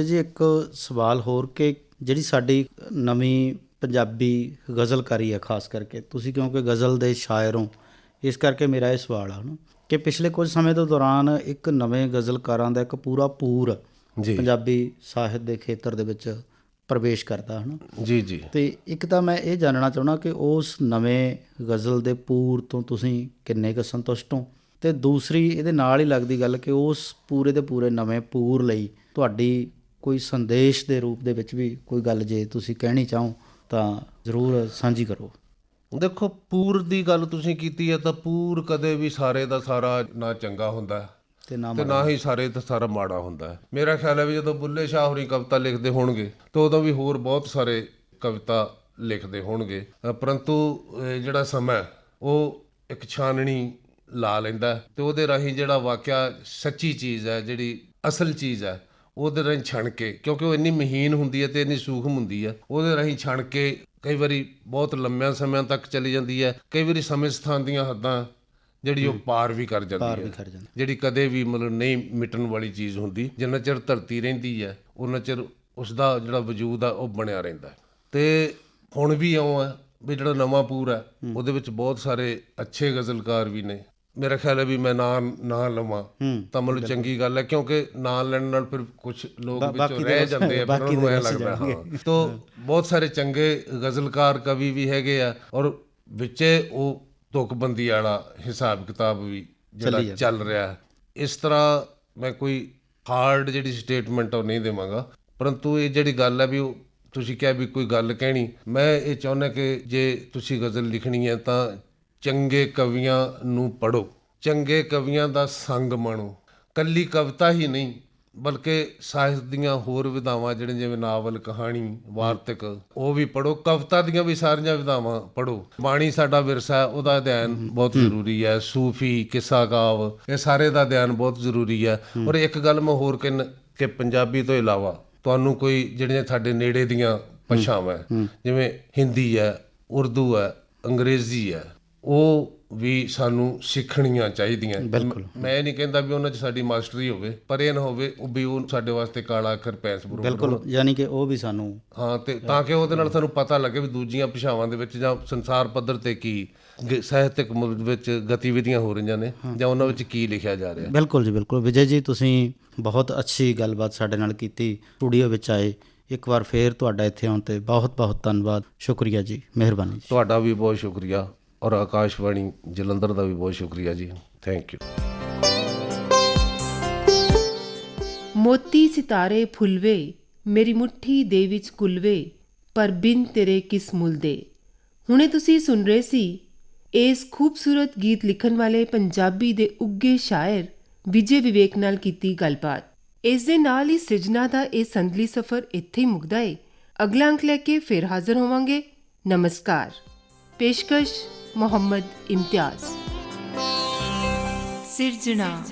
ਜੀ, ਇੱਕ ਸਵਾਲ ਹੋਰ ਕਿ ਜਿਹੜੀ ਸਾਡੀ ਨਵੀਂ ਪੰਜਾਬੀ ਗਜ਼ਲਕਾਰੀ ਹੈ, ਖਾਸ ਕਰਕੇ ਤੁਸੀਂ ਕਿਉਂਕਿ ਗਜ਼ਲ ਦੇ ਸ਼ਾਇਰ ਹੋ, ਇਸ ਕਰਕੇ ਮੇਰਾ ਇਹ ਸਵਾਲ ਆ ਕਿ ਪਿਛਲੇ ਕੁਝ ਸਮੇਂ ਦੇ ਦੌਰਾਨ ਇੱਕ ਨਵੇਂ ਗਜ਼ਲਕਾਰਾਂ ਦਾ ਇੱਕ ਪੂਰਾ ਪੂਰ ਪੰਜਾਬੀ ਸਾਹਿਤ ਦੇ ਖੇਤਰ ਦੇ ਵਿੱਚ ਪ੍ਰਵੇਸ਼ ਕਰਦਾ ਹੈ ਨਾ। ਜੀ। ਤੇ ਇੱਕ ਤਾਂ ਮੈਂ ਇਹ ਜਾਣਨਾ ਚਾਹੁੰਦਾ ਕਿ ਉਸ ਨਵੇਂ ਗਜ਼ਲ ਦੇ ਪੂਰ ਤੋਂ ਤੁਸੀਂ ਕਿੰਨੇ ਕੁ ਸੰਤੁਸ਼ਟ ਹੋ, ਤੇ ਦੂਸਰੀ ਇਹਦੇ ਨਾਲ ਹੀ ਲੱਗਦੀ ਗੱਲ ਕਿ ਉਸ ਪੂਰੇ ਦੇ ਪੂਰੇ ਨਵੇਂ ਪੂਰ ਲਈ ਤੁਹਾਡੀ ਕੋਈ ਸੰਦੇਸ਼ ਦੇ ਰੂਪ ਦੇ ਵਿੱਚ ਵੀ ਕੋਈ ਗੱਲ ਜੇ ਤੁਸੀਂ ਕਹਿਣੀ ਚਾਹੋ ਤਾਂ ਜ਼ਰੂਰ ਸਾਂਝੀ ਕਰੋ। ਦੇਖੋ, ਪੂਰ ਦੀ ਗੱਲ ਤੁਸੀਂ ਕੀਤੀ ਹੈ ਤਾਂ ਪੂਰ ਕਦੇ ਵੀ ਸਾਰੇ ਦਾ ਸਾਰਾ ਨਾ ਚੰਗਾ ਹੁੰਦਾ ਤੇ ਨਾ ਹੀ ਸਾਰੇ ਦਾ ਸਾਰਾ ਮਾੜਾ ਹੁੰਦਾ। ਮੇਰਾ ਖਿਆਲ ਹੈ ਵੀ ਜਦੋਂ ਬੁੱਲੇ ਸ਼ਾਹ ਹੋਰੀ ਕਵਿਤਾ ਲਿਖਦੇ ਹੋਣਗੇ ਤਾਂ ਉਦੋਂ ਵੀ ਹੋਰ ਬਹੁਤ ਸਾਰੇ ਕਵਿਤਾ ਲਿਖਦੇ ਹੋਣਗੇ, ਪਰੰਤੂ ਜਿਹੜਾ ਸਮਾਂ ਉਹ ਇੱਕ ਛਾਨਣੀ ਲਾ ਲੈਂਦਾ ਤੇ ਉਹਦੇ ਰਾਹੀਂ ਜਿਹੜਾ ਵਾਕਿਆ ਸੱਚੀ ਚੀਜ਼ ਹੈ, ਜਿਹੜੀ ਅਸਲ ਚੀਜ਼ ਹੈ, ਉਹਦੇ ਰਾਹੀਂ ਛਣ ਕੇ, ਕਿਉਂਕਿ ਉਹ ਇੰਨੀ ਮਹੀਨ ਹੁੰਦੀ ਹੈ ਤੇ ਇੰਨੀ ਸੂਖਮ ਹੁੰਦੀ ਹੈ, ਉਹਦੇ ਰਾਹੀਂ ਛਣ ਕੇ ਕਈ ਵਾਰੀ ਬਹੁਤ ਲੰਮਿਆਂ ਸਮਿਆਂ ਤੱਕ ਚਲੀ ਜਾਂਦੀ ਹੈ। ਕਈ ਵਾਰੀ ਸਮੇਂ ਸਥਾਨ ਦੀਆਂ ਹੱਦਾਂ ਜਿਹੜੀ ਉਹ ਪਾਰ ਵੀ ਕਰ ਪਾਰ ਜਾਂਦੀ ਵੀ ਹੈ, ਕਰ ਜਾਂਦਾ। ਜਿਹੜੀ ਕਦੇ ਵੀ ਮਤਲਬ ਨਹੀਂ ਮਿਟਣ ਵਾਲੀ ਚੀਜ਼ ਹੁੰਦੀ। ਜਿੰਨਾ ਚਿਰ ਧਰਤੀ ਰਹਿੰਦੀ ਹੈ ਉਹਨਾਂ ਚਿਰ ਉਸਦਾ ਜਿਹੜਾ ਵਜੂਦ ਆ ਉਹ ਬਣਿਆ ਰਹਿੰਦਾ। ਤੇ ਹੁਣ ਵੀ ਇਉਂ ਹੈ ਵੀ ਜਿਹੜਾ ਨਵਾਂ ਪੂਰ ਹੈ ਉਹਦੇ ਵਿੱਚ ਬਹੁਤ ਸਾਰੇ ਅੱਛੇ ਗਜ਼ਲਕਾਰ ਵੀ ਨੇ। ਮੇਰਾ ਖਿਆਲ ਹੈ ਵੀ ਮੈਂ ਨਾਂ ਲਵਾਂ ਤਾਂ ਮਤਲਬ ਚੰਗੀ ਗੱਲ ਹੈ, ਕਿਉਂਕਿ ਨਾਂ ਲੈਣ ਨਾਲ ਫਿਰ ਕੁਝ ਲੋਕ ਵਿੱਚੋਂ ਰਹਿ ਜਾਂਦੇ ਆ, ਫਿਰ ਉਹਨਾਂ ਨੂੰ ਐਂ ਲੱਗਦਾ ਹਾਂ। ਤੋ ਬਹੁਤ ਸਾਰੇ ਚੰਗੇ ਗਜ਼ਲਕਾਰ ਕਵੀ ਵੀ ਹੈਗੇ ਆ, ਔਰ ਵਿੱਚੇ ਉਹ ਤੁਕਬੰਦੀ ਵਾਲਾ ਹਿਸਾਬ ਕਿਤਾਬ ਵੀ ਜਿਹੜਾ ਚੱਲ ਰਿਹਾ। ਇਸ ਤਰ੍ਹਾਂ ਮੈਂ ਕੋਈ ਹਾਰਡ ਜਿਹੜੀ ਸਟੇਟਮੈਂਟ ਉਹ ਨਹੀਂ ਦੇਵਾਂਗਾ, ਪਰੰਤੂ ਇਹ ਜਿਹੜੀ ਗੱਲ ਹੈ ਵੀ ਉਹ ਤੁਸੀਂ ਕਿਹਾ ਵੀ ਕੋਈ ਗੱਲ ਕਹਿਣੀ, ਮੈਂ ਇਹ ਚਾਹੁੰਦਾ ਕਿ ਜੇ ਤੁਸੀਂ ਗਜ਼ਲ ਲਿਖਣੀ ਹੈ ਤਾਂ ਚੰਗੇ ਕਵੀਆਂ ਨੂੰ ਪੜ੍ਹੋ, ਚੰਗੇ ਕਵੀਆਂ ਦਾ ਸੰਗ ਮਾਣੋ। ਕੱਲੀ ਕਵਿਤਾ ਹੀ ਨਹੀਂ ਬਲਕਿ ਸਾਹਿਤ ਦੀਆਂ ਹੋਰ ਵਿਧਾਵਾਂ ਜਿਹੜੀਆਂ ਜਿਵੇਂ ਨਾਵਲ, ਕਹਾਣੀ, ਵਾਰਤਕ, ਉਹ ਵੀ ਪੜ੍ਹੋ। ਕਵਿਤਾ ਦੀਆਂ ਵੀ ਸਾਰੀਆਂ ਵਿਧਾਵਾਂ ਪੜ੍ਹੋ। ਬਾਣੀ ਸਾਡਾ ਵਿਰਸਾ, ਉਹਦਾ ਅਧਿਐਨ ਬਹੁਤ ਜ਼ਰੂਰੀ ਹੈ। ਸੂਫੀ, ਕਿੱਸਾ ਕਾਵ, ਇਹ ਸਾਰੇ ਦਾ ਅਧਿਐਨ ਬਹੁਤ ਜ਼ਰੂਰੀ ਹੈ। ਔਰ ਇੱਕ ਗੱਲ ਮੈਂ ਹੋਰ ਕਹਿਣਾ ਕਿ ਪੰਜਾਬੀ ਤੋਂ ਇਲਾਵਾ ਤੁਹਾਨੂੰ ਕੋਈ ਜਿਹੜੀਆਂ ਸਾਡੇ ਨੇੜੇ ਦੀਆਂ ਭਾਸ਼ਾਵਾਂ ਜਿਵੇਂ ਹਿੰਦੀ ਹੈ, ਉਰਦੂ ਹੈ, ਅੰਗਰੇਜ਼ੀ ਹੈ, ਉਹ ਵੀ ਸਾਨੂੰ ਸਿੱਖਣੀਆਂ ਚਾਹੀਦੀਆਂ। ਮੈਂ ਨਹੀਂ ਕਹਿੰਦਾ ਵੀ ਉਹਨਾਂ 'ਚ ਸਾਡੀ ਮਾਸਟਰੀ ਹੋਵੇ, ਪਰ ਇਹ ਨਾ ਹੋਵੇ ਵੀ ਉਹ ਸਾਡੇ ਵਾਸਤੇ ਕਾਲਾ ਅੱਖਰ ਪੈਂਸ ਬਰੋਬਰ। ਬਿਲਕੁਲ, ਯਾਨੀ ਕਿ ਉਹ ਵੀ ਸਾਨੂੰ ਹਾਂ, ਤੇ ਤਾਂ ਕਿ ਉਹਦੇ ਨਾਲ ਸਾਨੂੰ ਪਤਾ ਲੱਗੇ ਵੀ ਦੂਜੀਆਂ ਭਾਸ਼ਾਵਾਂ ਦੇ ਵਿੱਚ ਜਾਂ ਸੰਸਾਰ ਪੱਧਰ ਤੇ ਕੀ ਸਾਹਿਤਕ ਮੁੱਲ ਵਿੱਚ ਗਤੀਵਿਧੀਆਂ ਹੋ ਰਹੀਆਂ ਨੇ ਜਾਂ ਉਹਨਾਂ ਵਿੱਚ ਕੀ ਲਿਖਿਆ ਜਾ ਰਿਹਾ। ਬਿਲਕੁਲ ਜੀ, ਬਿਲਕੁਲ। ਵਿਜੇ ਜੀ, ਤੁਸੀਂ ਬਹੁਤ ਅੱਛੀ ਗੱਲਬਾਤ ਸਾਡੇ ਨਾਲ ਕੀਤੀ, ਸਟੂਡੀਓ ਵਿੱਚ ਆਏ। ਇੱਕ ਵਾਰ ਫੇਰ ਤੁਹਾਡਾ ਇੱਥੇ ਆਉਣ 'ਤੇ ਬਹੁਤ ਬਹੁਤ ਧੰਨਵਾਦ, ਸ਼ੁਕਰੀਆ ਜੀ, ਮਿਹਰਬਾਨੀ ਜੀ। ਤੁਹਾਡਾ ਵੀ ਬਹੁਤ ਸ਼ੁਕਰੀਆ, ਔਰ ਆਕਾਸ਼ਵਾਣੀ ਜਲੰਧਰ ਦਾ ਵੀ ਬਹੁਤ ਸ਼ੁਕਰੀਆ ਜੀ। Thank you. ਮੋਤੀ ਸਿਤਾਰੇ ਫੁੱਲਵੇ, ਮੇਰੀ ਮੁੱਠੀ ਦੇ ਵਿੱਚ ਕੁਲਵੇ, ਪਰ ਬਿਨ ਤੇਰੇ ਕਿਸ ਮੁੱਲ ਦੇ। ਹੁਣੇ ਤੁਸੀਂ ਸੁਣ ਰਹੇ ਸੀ ਇਸ ਖੂਬਸੂਰਤ ਗੀਤ ਲਿਖਣ ਵਾਲੇ ਪੰਜਾਬੀ ਦੇ ਉੱਘੇ ਸ਼ਾਇਰ ਵਿਜੇ ਵਿਵੇਕ ਨਾਲ ਕੀਤੀ ਗੱਲਬਾਤ। ਇਸ ਦੇ ਨਾਲ ਹੀ ਸਿਰਜਣਾ ਦਾ ਇਹ ਸੰਦਲੀ ਸਫ਼ਰ ਇੱਥੇ ਹੀ ਮੁੱਕਦਾ ਏ। ਅਗਲਾ ਅੰਕ ਲੈ ਕੇ ਫਿਰ ਹਾਜ਼ਰ ਹੋਵਾਂਗੇ। ਨਮਸਕਾਰ। ਪੇਸ਼ਕਸ਼ ਮੁਹੰਮਦ ਇਮਤਿਆਜ਼। ਸਿਰਜਣਾ।